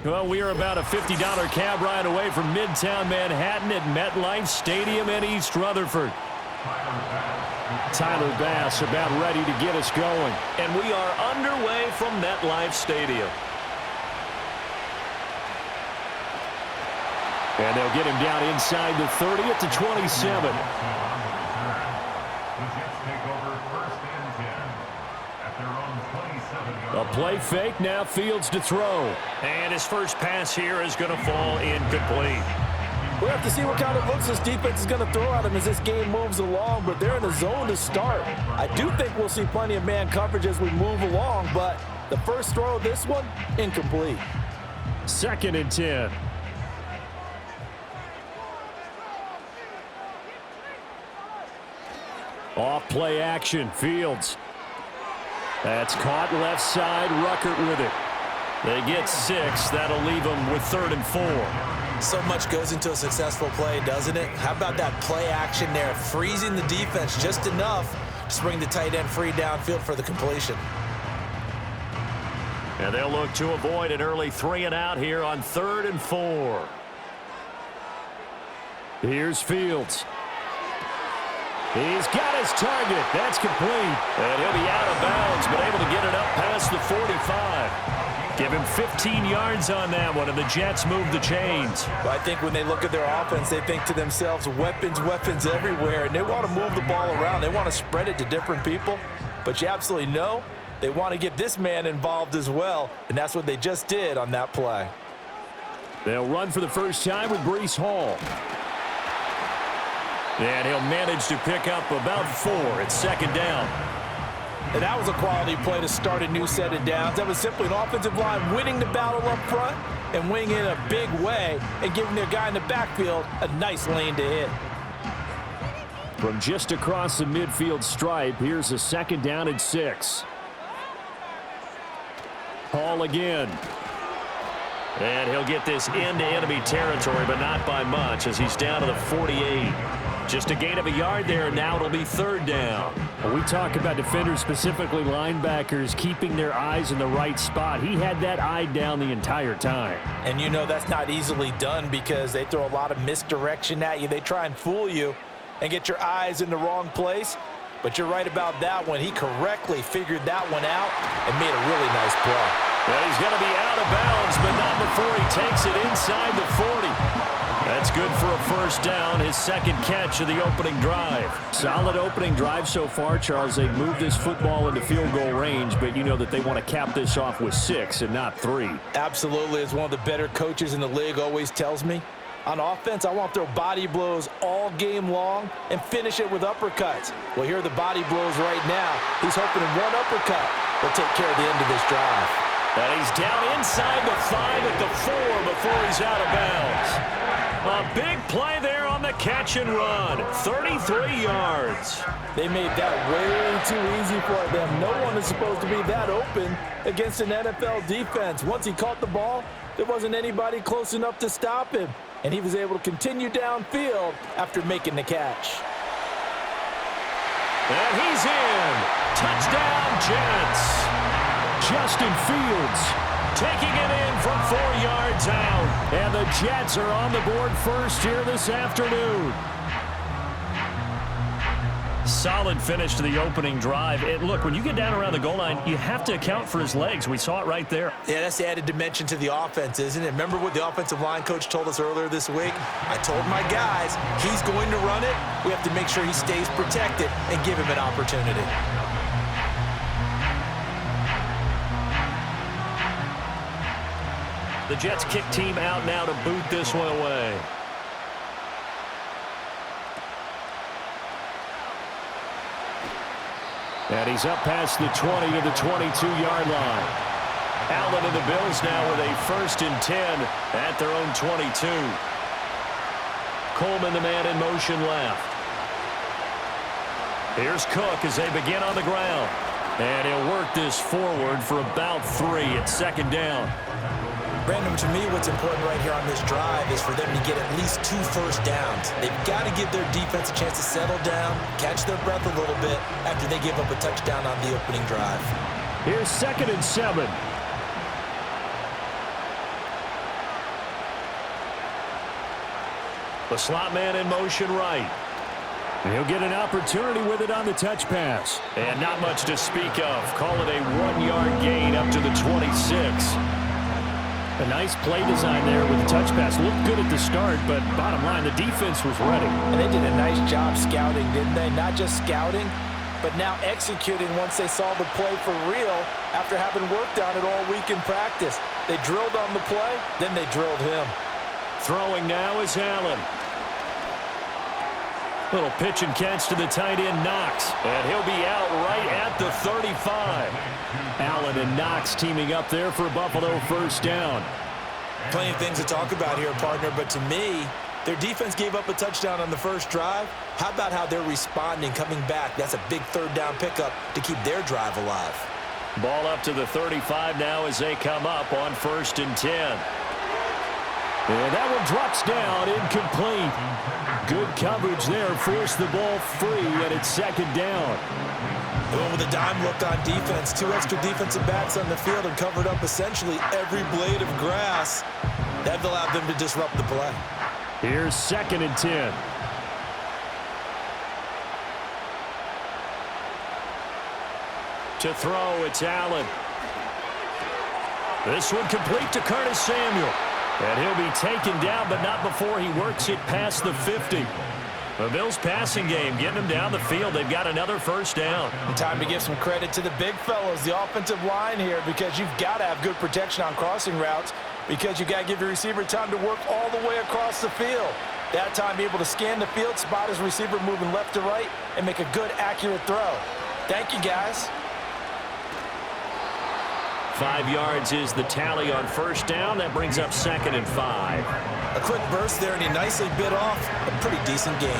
Well, we are about a $50 cab ride away from Midtown Manhattan at MetLife Stadium in East Rutherford. Tyler Bass about ready to get us going. And we are underway from MetLife Stadium. And they'll get him down inside the 30 at the 27. A play fake, now Fields to throw. And his first pass here is going to fall incomplete. We'll have to see what kind of looks this defense is going to throw at him as this game moves along, but they're in a zone to start. I do think we'll see plenty of man coverage as we move along, but the first throw of this one, incomplete. 2nd and 10. Off play action, Fields. That's caught left side, Ruckert with it. They get 6. That'll leave them with 3rd and 4. So much goes into a successful play, doesn't it? How about that play action there, freezing the defense just enough to bring the tight end free downfield for the completion. And they'll look to avoid an early 3 and out here on 3rd and 4. Here's Fields. He's got his target. That's complete. And he'll be out of bounds, but able to get it up past the 45. Give him 15 yards on that one, and the Jets move the chains. Well, I think when they look at their offense, they think to themselves, weapons, weapons everywhere, and they want to move the ball around. They want to spread it to different people, but you absolutely know they want to get this man involved as well, and that's what they just did on that play. They'll run for the first time with Breece Hall. And he'll manage to pick up about 4 at 2nd down. And that was a quality play to start a new set of downs. That was simply an offensive line winning the battle up front and winning in a big way and giving their guy in the backfield a nice lane to hit. From just across the midfield stripe, here's a 2nd down and 6. Hall again. And he'll get this into enemy territory, but not by much as he's down to the 48. Just a gain of a yard there, and now it'll be 3rd down. When we talk about defenders, specifically linebackers, keeping their eyes in the right spot, he had that eye down the entire time. And you know that's not easily done because they throw a lot of misdirection at you. They try and fool you and get your eyes in the wrong place. But you're right about that one. He correctly figured that one out and made a really nice play. Well, he's going to be out of bounds, but not before he takes it inside the 40. That's good for a 1st down, his 2nd catch of the opening drive. Solid opening drive so far, Charles. They've moved this football into field goal range, but you know that they want to cap this off with 6 and not 3. Absolutely. As one of the better coaches in the league always tells me, on offense, I want to throw body blows all game long and finish it with uppercuts. Well, here are the body blows right now. He's hoping one uppercut will take care of the end of this drive. And he's down inside the 5 at the 4 before he's out of bounds. A big play there on the catch and run. 33 yards. They made that way too easy for them. No one is supposed to be that open against an NFL defense. Once he caught the ball, there wasn't anybody close enough to stop him. And he was able to continue downfield after making the catch. And he's in. Touchdown, Jets. Justin Fields taking it in from 4 yards out. And the Jets are on the board first here this afternoon. Solid finish to the opening drive. And look, when you get down around the goal line, you have to account for his legs. We saw it right there. Yeah, that's the added dimension to the offense, isn't it? Remember what the offensive line coach told us earlier this week? I told my guys, he's going to run it. We have to make sure he stays protected and give him an opportunity. The Jets kick team out now to boot this one away. And he's up past the 20 to the 22-yard line. Allen and the Bills now with a 1st and 10 at their own 22. Coleman, the man in motion left. Here's Cook as they begin on the ground. And he'll work this forward for about 3 at 2nd down. Brandon, to me, what's important right here on this drive is for them to get at least 2 first downs. They've got to give their defense a chance to settle down, catch their breath a little bit after they give up a touchdown on the opening drive. Here's 2nd and 7. The slot man in motion right. And he'll get an opportunity with it on the touch pass. And not much to speak of. Call it a 1-yard gain up to the 26. A nice play design there with the touch pass. Looked good at the start, but bottom line, the defense was ready. And they did a nice job scouting, didn't they? Not just scouting, but now executing once they saw the play for real after having worked on it all week in practice. They drilled on the play, then they drilled him. Throwing now is Allen. Little pitch and catch to the tight end, Knox. And he'll be out right at the 35. Allen and Knox teaming up there for a Buffalo first down. Plenty of things to talk about here, partner, but to me, their defense gave up a touchdown on the first drive. How about how they're responding, coming back? That's a big third down pickup to keep their drive alive. Ball up to the 35 now as they come up on 1st and 10. And that one drops down, incomplete. Good coverage there, forced the ball free, and it's 2nd down. They went with a dime look on defense. 2 extra defensive backs on the field and covered up essentially every blade of grass. That allowed them to disrupt the play. Here's 2nd and 10. To throw, it's Allen. This one complete to Curtis Samuel. And he'll be taken down, but not before he works it past the 50. The Bills' passing game getting them down the field. They've got another first down. And time to give some credit to the big fellows, the offensive line here, because you've got to have good protection on crossing routes, because you've got to give your receiver time to work all the way across the field. That time, be able to scan the field, spot his receiver moving left to right, and make a good, accurate throw. Thank you, guys. 5 yards is the tally on first down. That brings up 2nd and 5. A quick burst there, and he nicely bit off a pretty decent gain.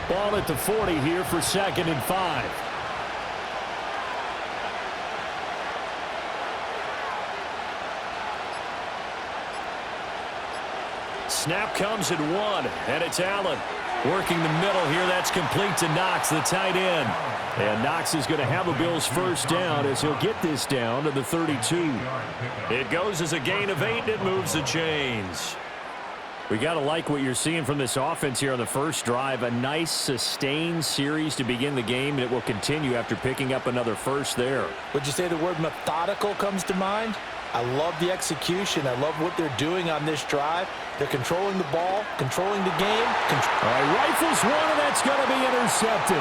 Ball at the 40 here for 2nd and 5. Snap comes at 1, and it's Allen. Working the middle here, that's complete to Knox, the tight end. And Knox is going to have a Bills first down as he'll get this down to the 32. It goes as a gain of 8, and it moves the chains. We got to like what you're seeing from this offense here on the first drive. A nice, sustained series to begin the game, and it will continue after picking up another first there. Would you say the word methodical comes to mind? I love the execution. I love what they're doing on this drive. They're controlling the ball, controlling the game. All right, rifles one, and that's going to be intercepted.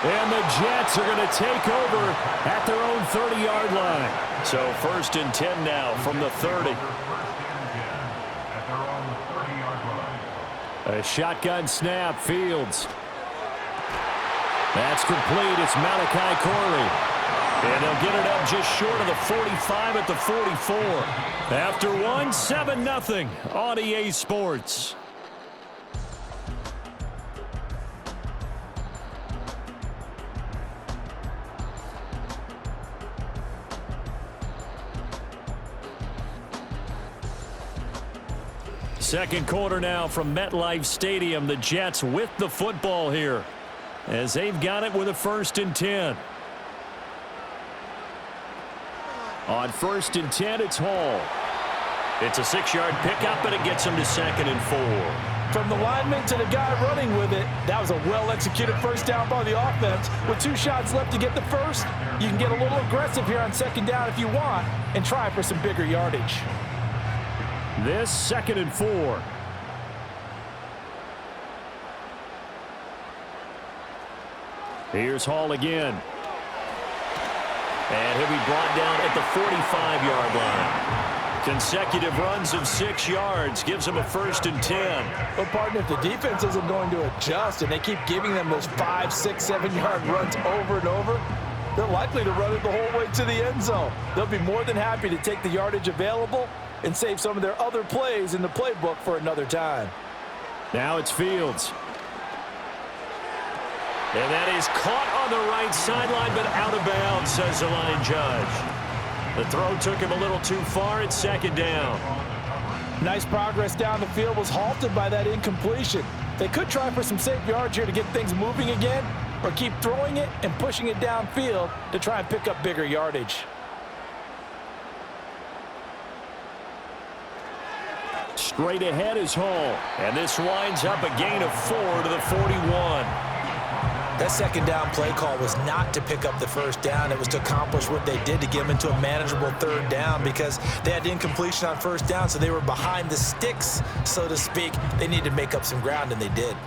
And the Jets are going to take over at their own 30-yard line. So 1st and 10 now from the 30. A shotgun snap, Fields. That's complete. It's Malachi Corley. And they'll get it up just short of the 45 at the 44. After one, 7-0 on EA Sports. Second quarter now from MetLife Stadium. The Jets with the football here as they've got it with a 1st and 10. On 1st and 10, it's Hall. It's a 6-yard pickup, and it gets him to 2nd and 4. From the lineman to the guy running with it, that was a well-executed first down by the offense. With 2 shots left to get the first, you can get a little aggressive here on 2nd down if you want and try for some bigger yardage. This 2nd and 4. Here's Hall again. And he'll be brought down at the 45-yard line. Consecutive runs of 6 yards gives him a 1st and 10. Well, partner, if the defense isn't going to adjust and they keep giving them those 5, 6, 7-yard runs over and over, they're likely to run it the whole way to the end zone. They'll be more than happy to take the yardage available and save some of their other plays in the playbook for another time. Now it's Fields. And that is caught on the right sideline, but out of bounds, says the line judge. The throw took him a little too far. It's 2nd down. Nice progress down the field was halted by that incompletion. They could try for some safe yards here to get things moving again, or keep throwing it and pushing it downfield to try and pick up bigger yardage. Straight ahead is Hall. And this winds up a gain of 4 to the 41. That second down play call was not to pick up the first down. It was to accomplish what they did to get them into a manageable third down because they had incompletion on first down, so they were behind the sticks, so to speak. They needed to make up some ground, and they did.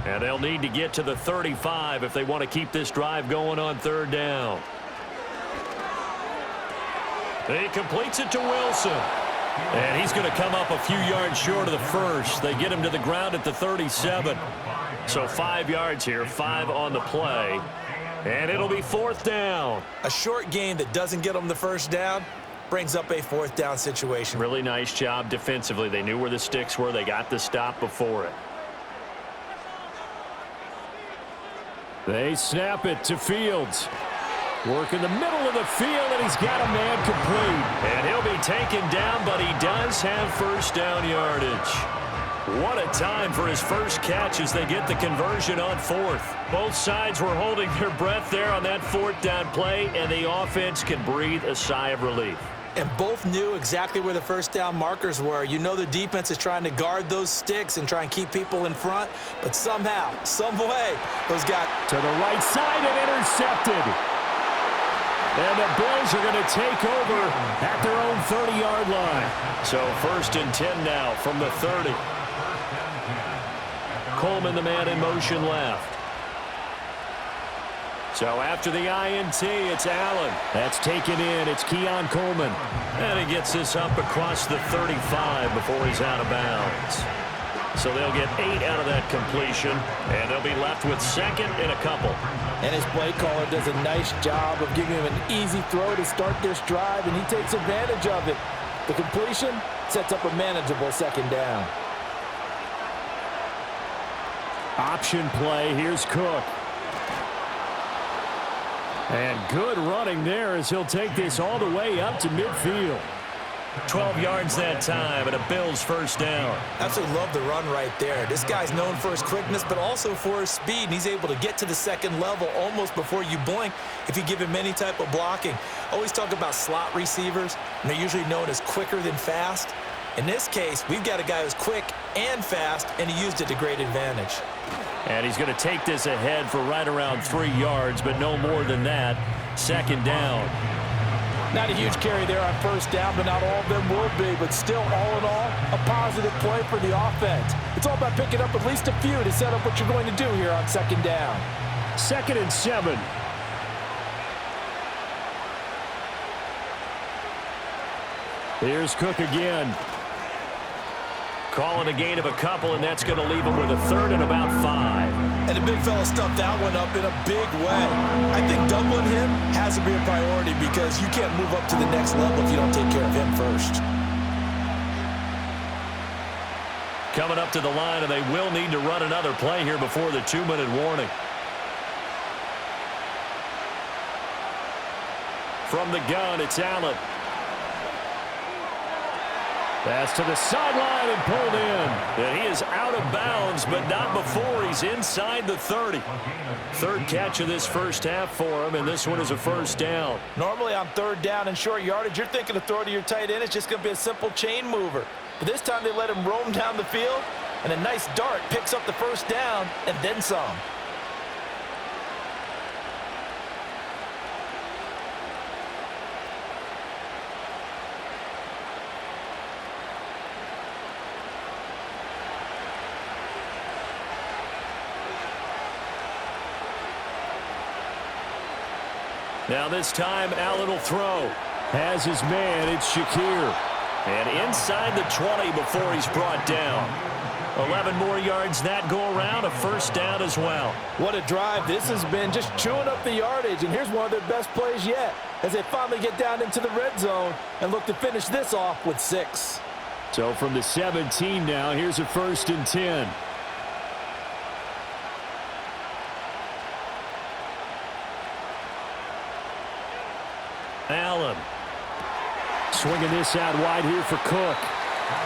And they'll need to get to the 35 if they want to keep this drive going on third down. He completes it to Wilson. And he's going to come up a few yards short of the first. They get him to the ground at the 37. So 5 yards here, 5 on the play. And it'll be fourth down. A short gain that doesn't get them the first down brings up a fourth down situation. Really nice job defensively. They knew where the sticks were. They got the stop before it. They snap it to Fields. Work in the middle of the field, and he's got a man complete. And he'll be taken down, but he does have first down yardage. What a time for his first catch as they get the conversion on fourth. Both sides were holding their breath there on that fourth down play, and the offense can breathe a sigh of relief. And both knew exactly where the first down markers were. You know the defense is trying to guard those sticks and try and keep people in front, but somehow, some way, those guys to the right side and intercepted. And the Bills are going to take over at their own 30-yard line. So first and 10 now from the 30. Coleman, the man in motion left. So after the INT, it's Allen. That's taken in. It's Keon Coleman. And he gets this up across the 35 before he's out of bounds. So they'll get 8 out of that completion, and they'll be left with second and a couple. And his play caller does a nice job of giving him an easy throw to start this drive, and he takes advantage of it. The completion sets up a manageable second down. Option play. Here's Cook. And good running there as he'll take this all the way up to midfield. 12 yards that time and a Bills first down. Absolutely love the run right there. This guy's known for his quickness, but also for his speed. And he's able to get to the second level almost before you blink if you give him any type of blocking. Always talk about slot receivers, and they're usually known as quicker than fast. In this case, we've got a guy who's quick and fast, and he used it to great advantage. And he's going to take this ahead for right around 3 yards, but no more than that. Second down. Not a huge carry there on first down, but not all of them will be. But still, all in all, a positive play for the offense. It's all about picking up at least a few to set up what you're going to do here on second down. 2nd and 7. Here's Cook again. Calling a gain of a couple, and that's going to leave him with a third and about 5. And the big fella stuffed that one up in a big way. I think doubling him has to be a priority because you can't move up to the next level if you don't take care of him first. Coming up to the line, and they will need to run another play here before the 2-minute warning. From the gun, it's Allen. Pass to the sideline and pulled in. And he is out of bounds, but not before he's inside the 30. Third catch of this first half for him, and this one is a first down. Normally on third down and short yardage, you're thinking to throw to your tight end. It's just going to be a simple chain mover. But this time they let him roam down the field, and a nice dart picks up the first down and then some. Now this time, Allen will throw. Has his man, it's Shakir. And inside the 20 before he's brought down. 11 more yards that go around, a first down as well. What a drive this has been, just chewing up the yardage. And here's one of their best plays yet as they finally get down into the red zone and look to finish this off with 6. So from the 17 now, here's a 1st and 10. Allen. Swinging this out wide here for Cook.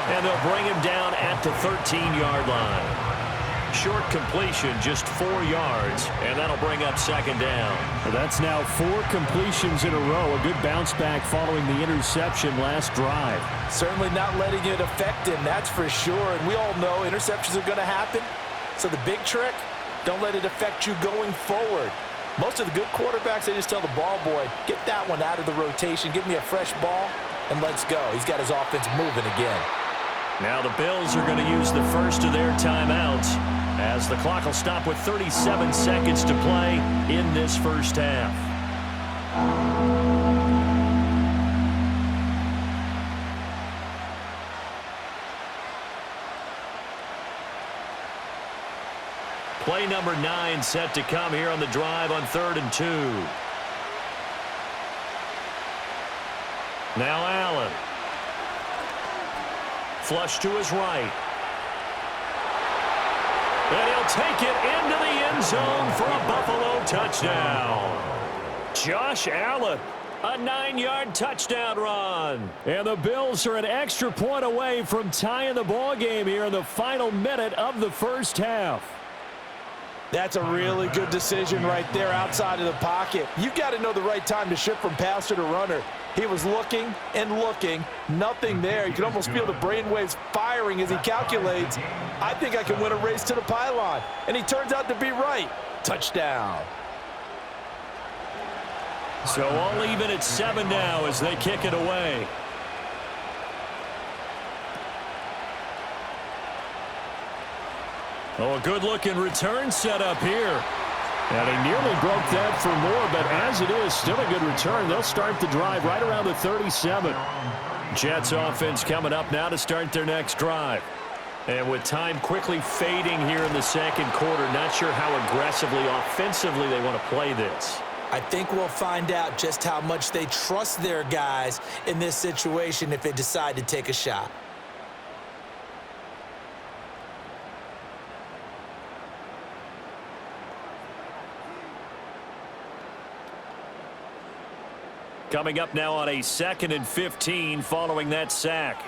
And they'll bring him down at the 13-yard line. Short completion, just 4 yards, and that'll bring up second down. Well, that's now 4 completions in a row. A good bounce back following the interception last drive. Certainly not letting it affect him, that's for sure. And we all know interceptions are going to happen. So the big trick, don't let it affect you going forward. Most of the good quarterbacks, they just tell the ball boy, get that one out of the rotation, give me a fresh ball, and let's go. He's got his offense moving again. Now the Bills are going to use the first of their timeouts as the clock will stop with 37 seconds to play in this first half. Play number 9 set to come here on the drive on 3rd and 2. Now Allen. Flush to his right. And he'll take it into the end zone for a Buffalo touchdown. Josh Allen, a 9-yard touchdown run. And the Bills are an extra point away from tying the ball game here in the final minute of the first half. That's a really good decision right there outside of the pocket. You've got to know the right time to shift from passer to runner. He was looking and looking, nothing there. You can almost feel the brainwaves firing as he calculates, I think I can win a race to the pylon. And he turns out to be right. Touchdown. So all even at 7 now as they kick it away. Oh, a good-looking return set up here. And he nearly broke that for more, but as it is, still a good return. They'll start the drive right around the 37. Jets offense coming up now to start their next drive. And with time quickly fading here in the second quarter, not sure how aggressively, offensively they want to play this. I think we'll find out just how much they trust their guys in this situation if they decide to take a shot. Coming up now on a 2nd and 15 following that sack.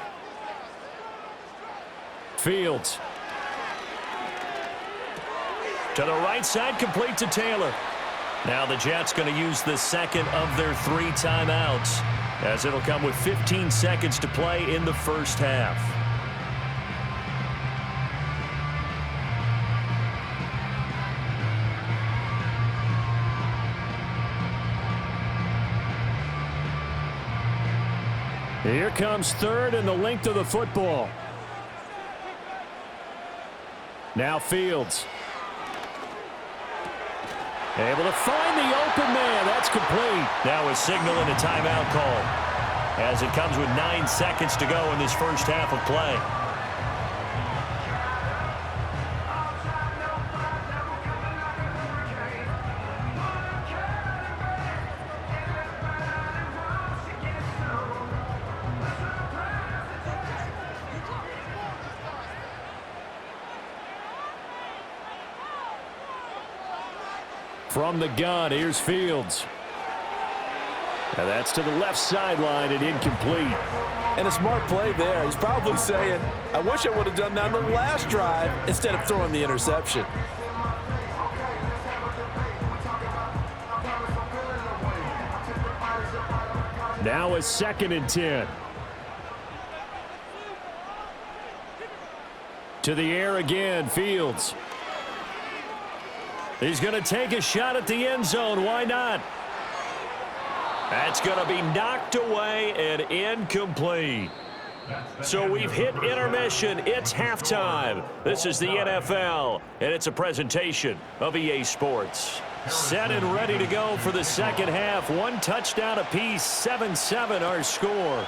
Fields. To the right side, complete to Taylor. Now the Jets going to use the second of their 3 timeouts, as it'll come with 15 seconds to play in the first half. Here comes 3rd and the length of the football. Now Fields. Able to find the open man. That's complete. Now a signal and a timeout call, as it comes with 9 seconds to go in this first half of play. From the gun, here's Fields. Now that's to the left sideline and incomplete. And a smart play there. He's probably saying, I wish I would have done that on the last drive instead of throwing the interception. Now a 2nd and 10. To the air again, Fields. He's going to take a shot at the end zone. Why not? That's going to be knocked away and incomplete. So we've hit intermission. It's halftime. This is the NFL, and it's a presentation of EA Sports. Set and ready to go for the second half. 1 touchdown apiece, 7-7 our score.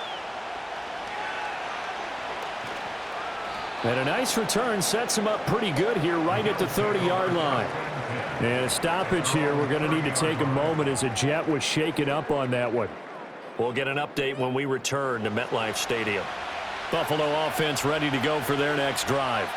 And a nice return sets him up pretty good here right at the 30-yard line. And a stoppage here. We're going to need to take a moment as a Jet was shaken up on that one. We'll get an update when we return to MetLife Stadium. Buffalo offense ready to go for their next drive.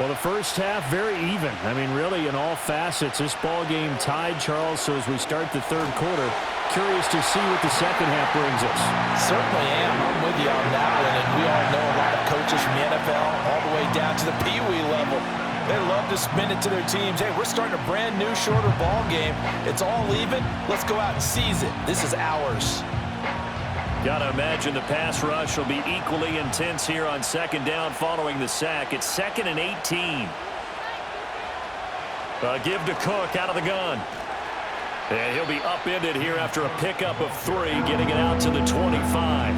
Well, the first half, very even. I mean, really, in all facets, this ball game tied, Charles. So as we start the third quarter, curious to see what the second half brings us. Certainly am. I'm with you on that one. And we all know a lot of coaches from the NFL all the way down to the Pee Wee level. They love to spin it to their teams. Hey, we're starting a brand new, shorter ball game. It's all even. Let's go out and seize it. This is ours. Got to imagine the pass rush will be equally intense here on second down following the sack. It's 2nd and 18. Give to Cook out of the gun. And he'll be upended here after a pickup of 3, getting it out to the 25.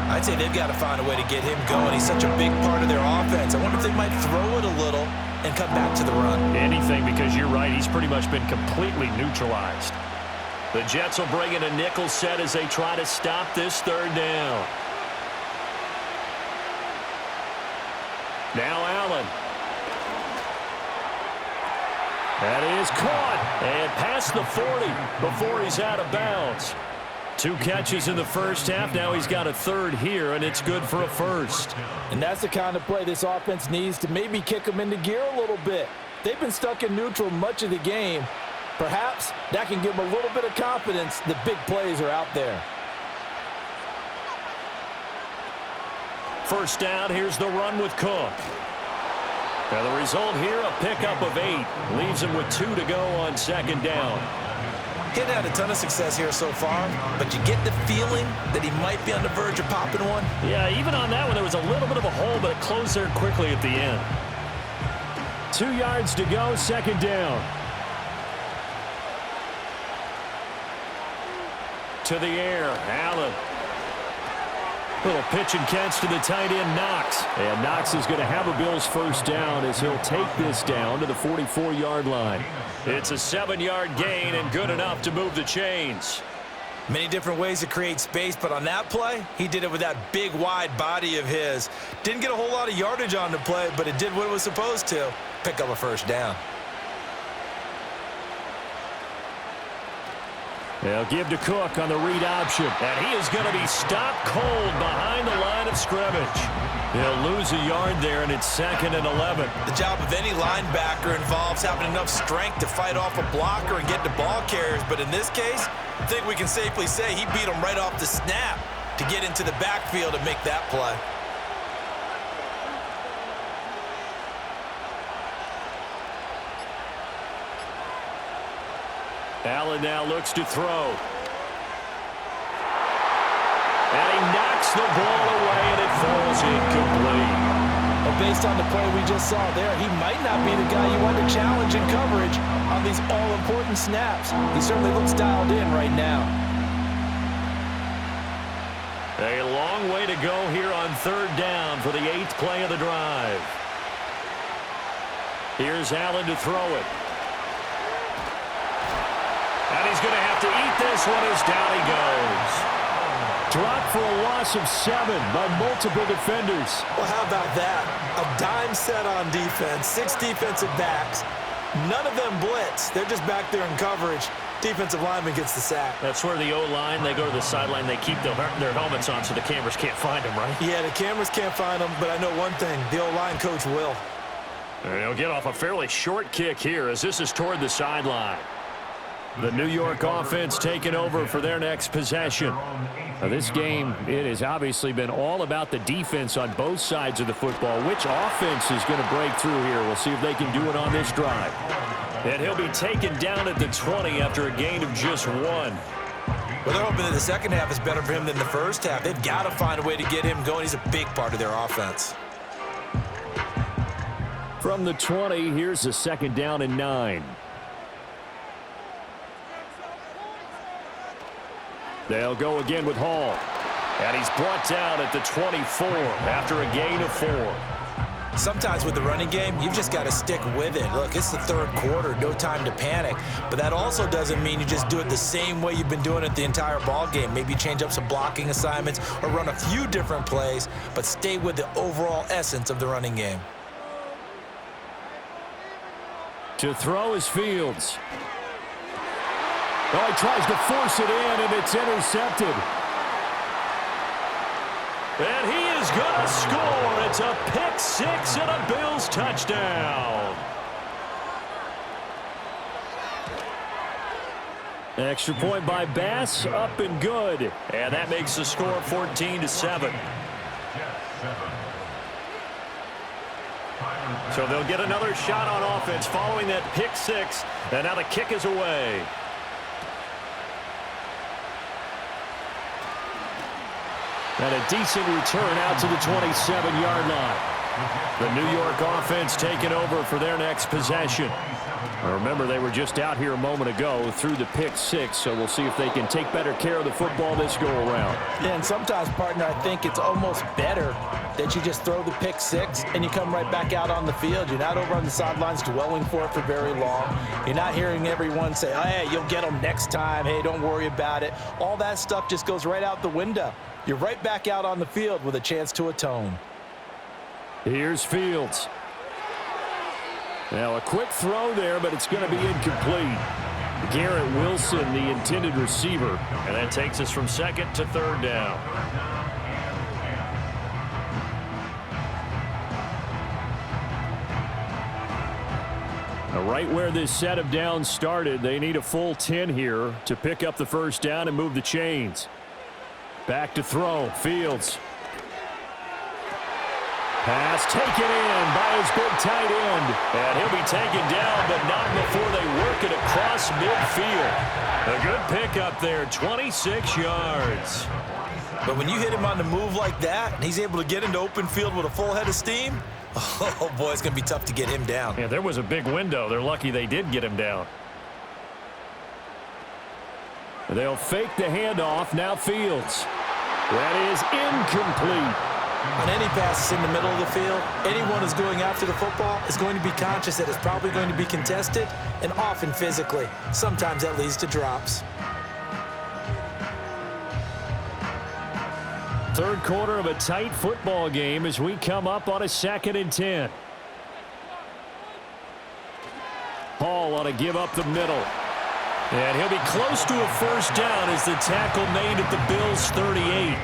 I'd say they've got to find a way to get him going. He's such a big part of their offense. I wonder if they might throw it a little and come back to the run. Anything, because you're right. He's pretty much been completely neutralized. The Jets will bring in a nickel set as they try to stop this third down. Now Allen. That is caught and past the 40 before he's out of bounds. 2 catches in the first half. Now he's got a 3rd here, and it's good for a 1st. And that's the kind of play this offense needs to maybe kick them into gear a little bit. They've been stuck in neutral much of the game. Perhaps that can give them a little bit of confidence. The big plays are out there. First down, here's the run with Cook. Now the result here, a pickup of 8. Leaves him with 2 to go on second down. He hadn't had a ton of success here so far, but you get the feeling that he might be on the verge of popping one. Yeah, even on that one, there was a little bit of a hole, but it closed there quickly at the end. 2 yards to go, second down. To the air, Allen. Little pitch and catch to the tight end, Knox. And Knox is going to have a Bills first down as he'll take this down to the 44-yard line. It's a 7-yard gain and good enough to move the chains. Many different ways to create space, but on that play, he did it with that big, wide body of his. Didn't get a whole lot of yardage on the play, but it did what it was supposed to. Pick up a first down. They'll give to Cook on the read option. And he is going to be stopped cold behind the line of scrimmage. He'll lose a yard there, and it's 2nd and 11. The job of any linebacker involves having enough strength to fight off a blocker and get the ball carriers. But in this case, I think we can safely say he beat him right off the snap to get into the backfield and make that play. Allen now looks to throw. And he knocks the ball away, and it falls incomplete. Well, based on the play we just saw there, he might not be the guy you want to challenge in coverage on these all-important snaps. He certainly looks dialed in right now. A long way to go here on 3rd down for the 8th play of the drive. Here's Allen to throw it. And he's going to have to eat this one as down he goes. Dropped for a loss of 7 by multiple defenders. Well, how about that? A dime set on defense, 6 defensive backs. None of them blitz. They're just back there in coverage. Defensive lineman gets the sack. That's where the O-line, they go to the sideline, they keep their helmets on so the cameras can't find them, right? Yeah, the cameras can't find them, but I know one thing. The O-line coach will. And he'll get off a fairly short kick here as this is toward the sideline. The New York offense taking over for their next possession. Now, this game, it has obviously been all about the defense on both sides of the football. Which offense is going to break through here? We'll see if they can do it on this drive. And he'll be taken down at the 20 after a gain of just 1. Well, they're hoping that the second half is better for him than the first half. They've got to find a way to get him going. He's a big part of their offense. From the 20, here's a 2nd down and 9. They'll go again with Hall. And he's brought down at the 24 after a gain of 4. Sometimes with the running game, you've just got to stick with it. Look, it's the 3rd quarter, no time to panic. But that also doesn't mean you just do it the same way you've been doing it the entire ball game. Maybe change up some blocking assignments or run a few different plays, but stay with the overall essence of the running game. To throw is Fields. Oh, he tries to force it in, and it's intercepted. And he is going to score. It's a pick 6 and a Bills touchdown. Extra point by Bass, up and good. And that makes the score 14-7. So they'll get another shot on offense following that pick six, and now the kick is away. And a decent return out to the 27-yard line. The New York offense taking over for their next possession. Remember, they were just out here a moment ago through the pick six, so we'll see if they can take better care of the football this go-around. Yeah, and sometimes, partner, I think it's almost better that you just throw the pick six and you come right back out on the field. You're not over on the sidelines dwelling for it for very long. You're not hearing everyone say, oh, hey, you'll get them next time. Hey, don't worry about it. All that stuff just goes right out the window. You're right back out on the field with a chance to atone. Here's Fields. Now a quick throw there, but it's going to be incomplete. Garrett Wilson, the intended receiver. And that takes us from second to third down. Now right where this set of downs started, they need a full 10 here to pick up the first down and move the chains. Back to throw. Fields. Pass taken in by his big tight end. And he'll be taken down, but not before they work it across midfield. A good pickup there, 26 yards. But when you hit him on the move like that, and he's able to get into open field with a full head of steam, oh, boy, it's going to be tough to get him down. Yeah, there was a big window. They're lucky they did get him down. They'll fake the handoff. Now Fields. That is incomplete. On any passes in the middle of the field, anyone who's going after the football is going to be conscious that it's probably going to be contested, and often physically. Sometimes that leads to drops. Third quarter of a tight football game as we come up on a 2nd and 10. Hall ought to give up the middle. And he'll be close to a first down as the tackle made at the Bills' 38.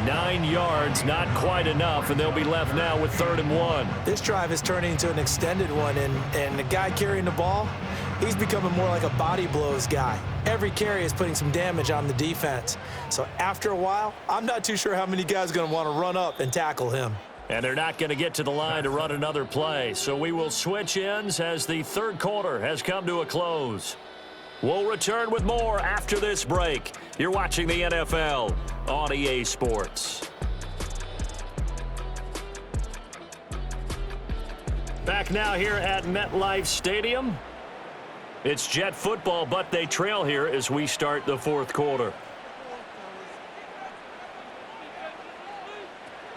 9 yards, not quite enough, and they'll be left now with 3rd and 1. This drive is turning into an extended one, and the guy carrying the ball, he's becoming more like a body blows guy. Every carry is putting some damage on the defense. So after a while, I'm not too sure how many guys are going to want to run up and tackle him. And they're not going to get to the line to run another play. So we will switch ends as the third quarter has come to a close. We'll return with more after this break. You're watching the NFL on EA Sports. Back now here at MetLife Stadium. It's Jet football, but they trail here as we start the fourth quarter.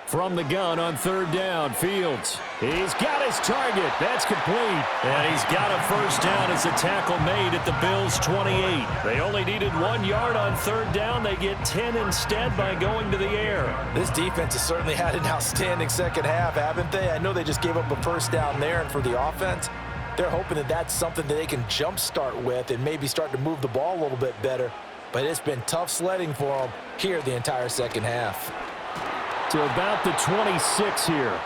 From the gun on 3rd down, Fields. He's got his target. That's complete. And he's got a first down as a tackle made at the Bills' 28. They only needed 1 yard on 3rd down. They get 10 instead by going to the air. This defense has certainly had an outstanding second half, haven't they? I know they just gave up a first down there, and for the offense, they're hoping that that's something that they can jumpstart with and maybe start to move the ball a little bit better. But it's been tough sledding for them here the entire second half. To about the 26 here.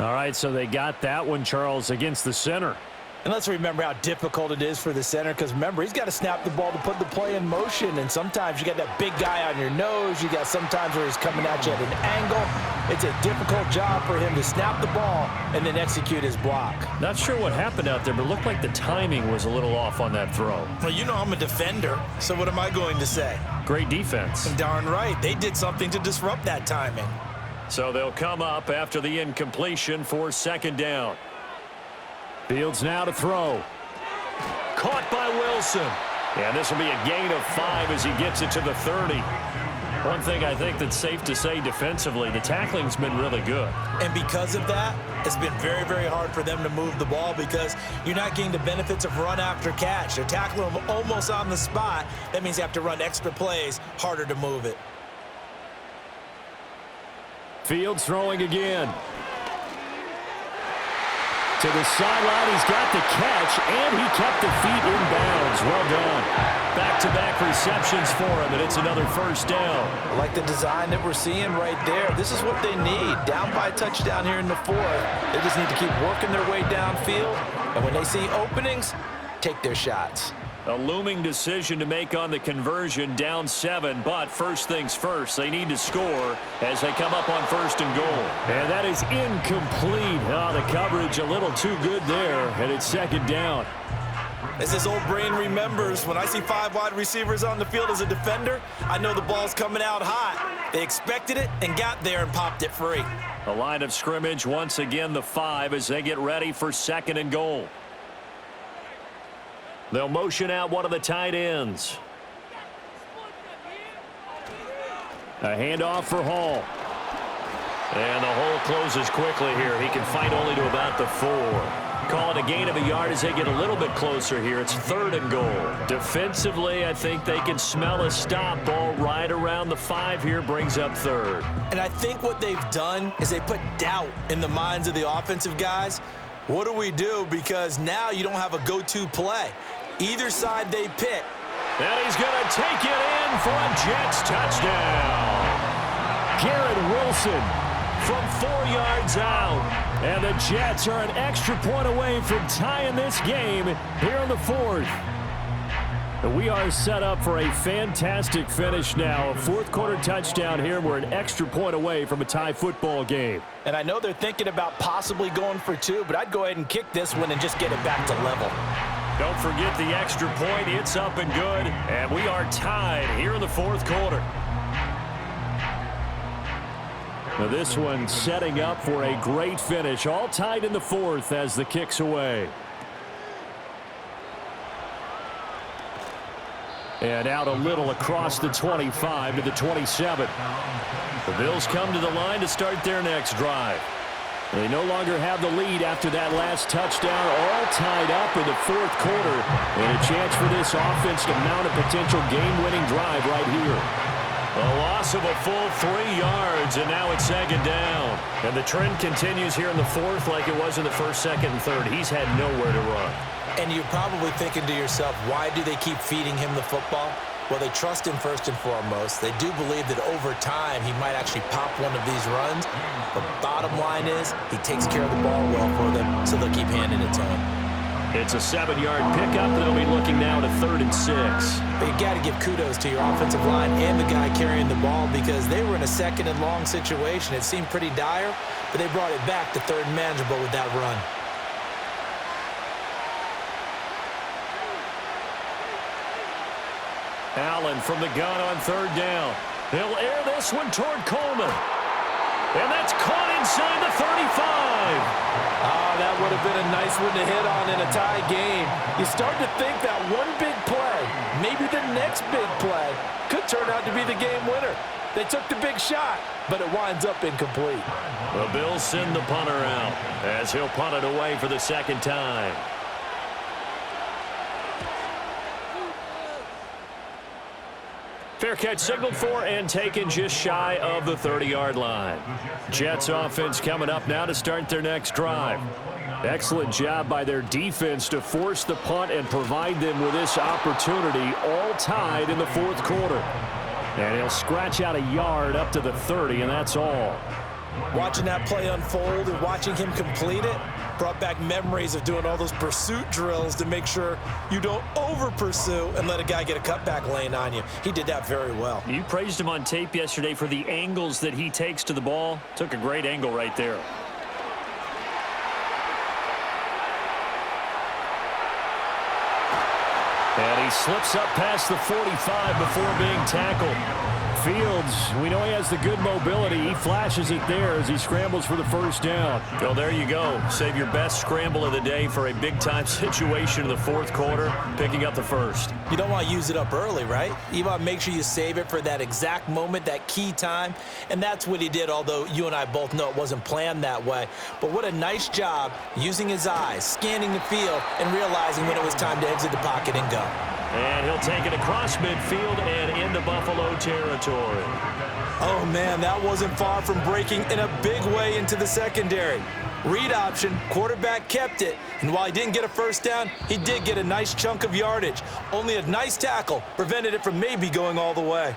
All right, so they got that one, Charles, against the center. And let's remember how difficult it is for the center, because remember, he's got to snap the ball to put the play in motion, and sometimes you got that big guy on your nose. You got sometimes where he's coming at you at an angle. It's a difficult job for him to snap the ball and then execute his block. Not sure what happened out there, but it looked like the timing was a little off on that throw. Well, you know I'm a defender, so what am I going to say? Great defense. Darn right. They did something to disrupt that timing. So they'll come up after the incompletion for 2nd down. Fields now to throw. Caught by Wilson. And this will be a gain of 5 as he gets it to the 30. One thing I think that's safe to say defensively, the tackling's been really good. And because of that, it's been very, very hard for them to move the ball because you're not getting the benefits of run after catch. They're tackling them almost on the spot. That means you have to run extra plays, harder to move it. Fields throwing again. To the sideline, he's got the catch, and he kept the feet in bounds. Well done. Back-to-back receptions for him, and it's another first down. I like the design that we're seeing right there. This is what they need. Down by a touchdown here in the 4th. They just need to keep working their way downfield, and when they see openings, take their shots. A looming decision to make on the conversion, down 7, but first things first, they need to score as they come up on 1st and goal. And that is incomplete. Oh, the coverage a little too good there, and it's 2nd down. As his old brain remembers, when I see 5 wide receivers on the field as a defender, I know the ball's coming out hot. They expected it and got there and popped it free. The line of scrimmage, once again, the 5 as they get ready for 2nd and goal. They'll motion out one of the tight ends. A handoff for Hall. And the hole closes quickly here. He can fight only to about the 4. Call it a gain of a yard as they get a little bit closer here. It's 3rd and goal. Defensively, I think they can smell a stop. Ball right around the 5 here, brings up 3rd. And I think what they've done is they put doubt in the minds of the offensive guys. What do we do? Because now you don't have a go-to play. Either side they pick. And he's going to take it in for a Jets touchdown. Garrett Wilson from 4 yards out. And the Jets are an extra point away from tying this game here in the 4th. We are set up for a fantastic finish now. A 4th quarter touchdown here. We're an extra point away from a tie football game. And I know they're thinking about possibly going for 2, but I'd go ahead and kick this one and just get it back to level. Don't forget the extra point. It's up and good. And we are tied here in the 4th quarter. Now this one setting up for a great finish. All tied in the 4th as the kick's away. And out a little across the 25 to the 27. The Bills come to the line to start their next drive. They no longer have the lead after that last touchdown, all tied up in the 4th quarter. And a chance for this offense to mount a potential game-winning drive right here. A loss of a full 3 yards, and now it's 2nd down. And the trend continues here in the 4th like it was in the 1st, 2nd, and 3rd. He's had nowhere to run. And you're probably thinking to yourself, why do they keep feeding him the football? Well, they trust him first and foremost. They do believe that over time he might actually pop one of these runs. But bottom line is he takes care of the ball well for them, so they'll keep handing it to him. It's a 7-yard pickup. They'll be looking now to 3rd and 6. But you got to give kudos to your offensive line and the guy carrying the ball because they were in a 2nd and long situation. It seemed pretty dire, but they brought it back to 3rd and manageable with that run. Allen from the gun on 3rd down. He'll air this one toward Coleman. And that's caught inside the 35. Oh, that would have been a nice one to hit on in a tie game. You start to think that one big play, maybe the next big play, could turn out to be the game winner. They took the big shot, but it winds up incomplete. The Bills send the punter out as he'll punt it away for the 2nd time. Fair catch signaled for and taken just shy of the 30-yard line. Jets offense coming up now to start their next drive. Excellent job by their defense to force the punt and provide them with this opportunity, all tied in the 4th quarter. And he'll scratch out a yard up to the 30, and that's all. Watching that play unfold and watching him complete it brought back memories of doing all those pursuit drills to make sure you don't over-pursue and let a guy get a cutback lane on you. He did that very well. You praised him on tape yesterday for the angles that he takes to the ball. Took a great angle right there. And he slips up past the 45 before being tackled. Fields, we know he has the good mobility. He flashes it there as he scrambles for the 1st down. Well, there you go. Save your best scramble of the day for a big-time situation in the 4th quarter, picking up the 1st. You don't want to use it up early, right? You want to make sure you save it for that exact moment, that key time. And that's what he did, although you and I both know it wasn't planned that way. But what a nice job using his eyes, scanning the field, and realizing when it was time to exit the pocket and go. And he'll take it across midfield and into Buffalo territory. Oh, man, that wasn't far from breaking in a big way into the secondary. Read option, quarterback kept it. And while he didn't get a 1st down, he did get a nice chunk of yardage. Only a nice tackle prevented it from maybe going all the way.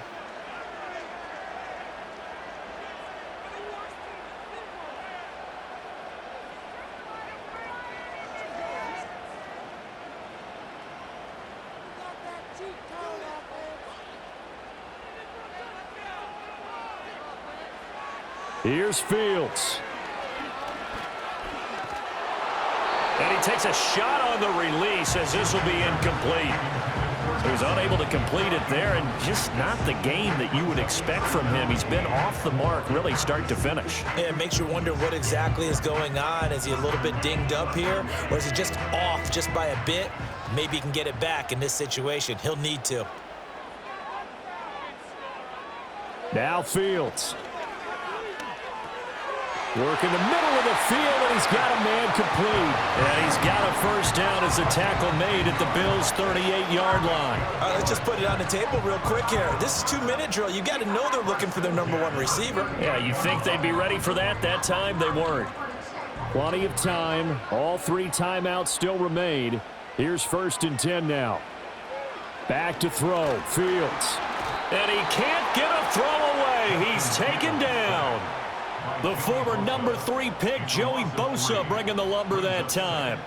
Here's Fields. And he takes a shot on the release as this will be incomplete. So he's unable to complete it there, and just not the game that you would expect from him. He's been off the mark really start to finish. Yeah, it makes you wonder what exactly is going on. Is he a little bit dinged up here, or is he just off just by a bit? Maybe he can get it back in this situation. He'll need to. Now Fields. Work in the middle of the field, and he's got a man complete. And he's got a first down as the tackle made at the Bills' 38-yard line. All right, let's just put it on the table real quick here. This is two-minute drill. You got to know they're looking for their number one receiver. Yeah, you think they'd be ready for that? That time they weren't. Plenty of time. All three timeouts still remain. Here's 1st and 10 now. Back to throw. Fields. And he can't get a throw away. He's taken down. The former number 3 pick, Joey Bosa, bringing the lumber that time.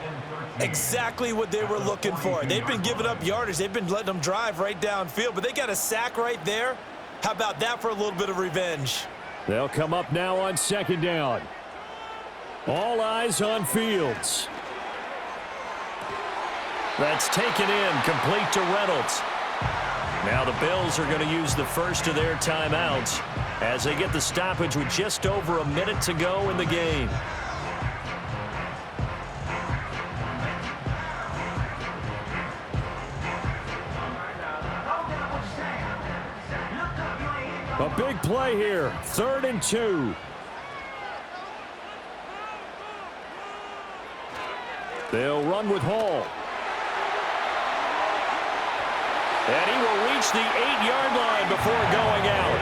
Exactly what they were looking for. They've been giving up yardage. They've been letting them drive right downfield, but they got a sack right there. How about that for a little bit of revenge? They'll come up now on 2nd down. All eyes on Fields. That's taken in, complete to Reynolds. Now the Bills are going to use the first of their timeouts as they get the stoppage with just over a minute to go in the game. A big play here. 3rd and 2. They'll run with Hall. And he will reach the 8-yard line before going out.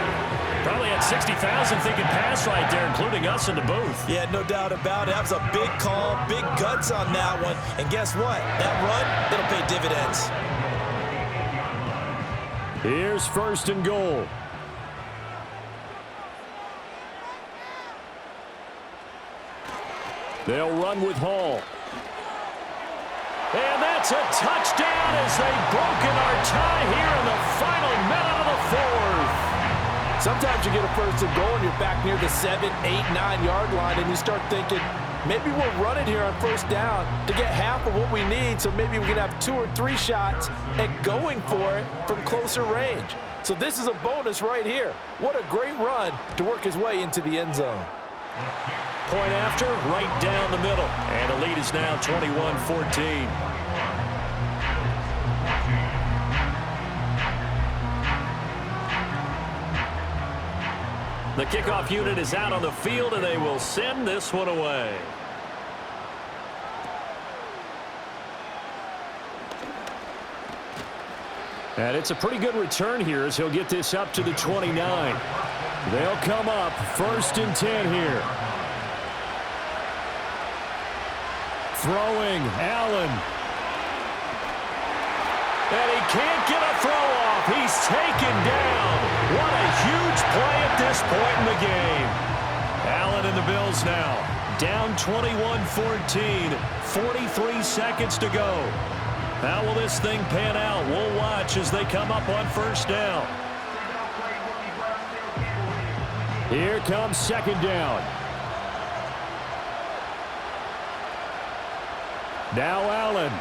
Probably had 60,000 thinking pass right there, including us in the booth. Yeah, no doubt about it. That was a big call, big guts on that one. And guess what? That run, it'll pay dividends. Here's 1st and goal. They'll run with Hall. And that's a touchdown as they've broken our tie here in the final minute of the 4th. Sometimes you get a 1st and goal and you're back near the 7, 8, 9-yard line and you start thinking, maybe we're running here on 1st down to get half of what we need, so maybe we can have 2 or 3 shots at going for it from closer range. So this is a bonus right here. What a great run to work his way into the end zone. Point after, right down the middle. And the lead is now 21-14. The kickoff unit is out on the field, and they will send this one away. And it's a pretty good return here as he'll get this up to the 29. They'll come up 1st and 10 here. Throwing, Allen. And he can't get a throw off. He's taken down. What a huge play at this point in the game. Allen and the Bills now down 21-14. 43 seconds to go. How will this thing pan out? We'll watch as they come up on 1st down. Here comes 2nd down. Now Allen.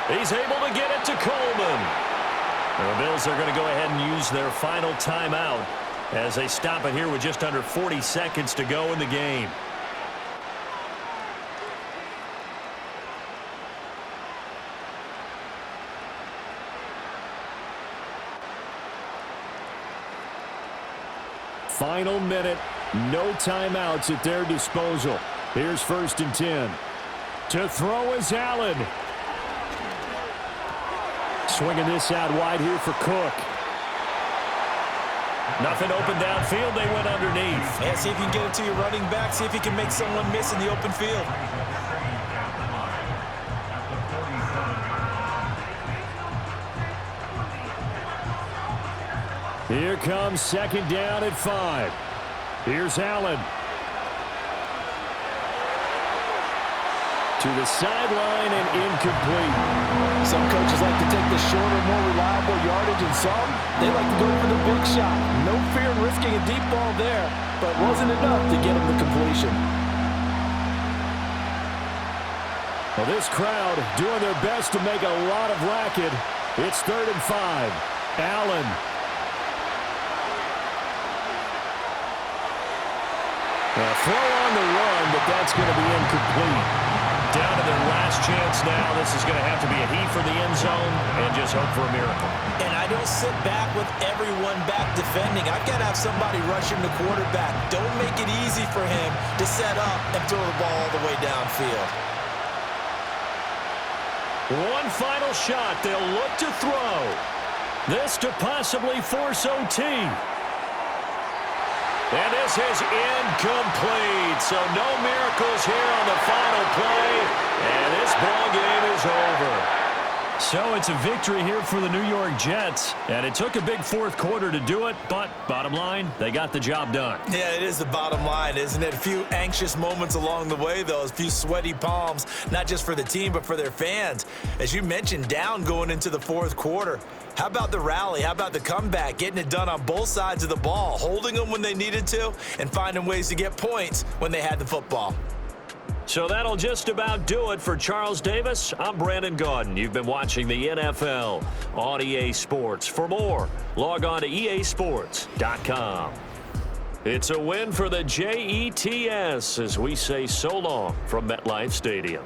He's able to get it to Coleman. The Bills are going to go ahead and use their final timeout as they stop it here with just under 40 seconds to go in the game. Final minute, no timeouts at their disposal. Here's 1st and 10. To throw is Allen. Swinging this out wide here for Cook. Nothing open downfield. They went underneath. Yeah, see if you can get it to your running back. See if you can make someone miss in the open field. Here comes 2nd down at 5. Here's Allen. To the sideline and incomplete. Some coaches like to take the shorter, more reliable yardage, and some, they like to go for the big shot. No fear in risking a deep ball there, but it wasn't enough to get him the completion. Well, this crowd doing their best to make a lot of racket. It's 3rd and 5. Allen. A throw on the run, but that's going to be incomplete. Down to their last chance now. This is going to have to be a heave for the end zone and just hope for a miracle. And I don't sit back with everyone back defending. I've got to have somebody rushing the quarterback. Don't make it easy for him to set up and throw the ball all the way downfield. One final shot. They'll look to throw. This to possibly force OT. And this is incomplete. So no miracles here on the final play. And this ball game is over. So it's a victory here for the New York Jets. And it took a big fourth quarter to do it. But bottom line, they got the job done. Yeah, it is the bottom line, isn't it? A few anxious moments along the way, though. A few sweaty palms, not just for the team, but for their fans. As you mentioned, down going into the fourth quarter. How about the rally? How about the comeback? Getting it done on both sides of the ball, holding them when they needed to, and finding ways to get points when they had the football. So that'll just about do it for Charles Davis. I'm Brandon Gaudin. You've been watching the NFL on EA Sports. For more, log on to easports.com. It's a win for the Jets as we say so long from MetLife Stadium.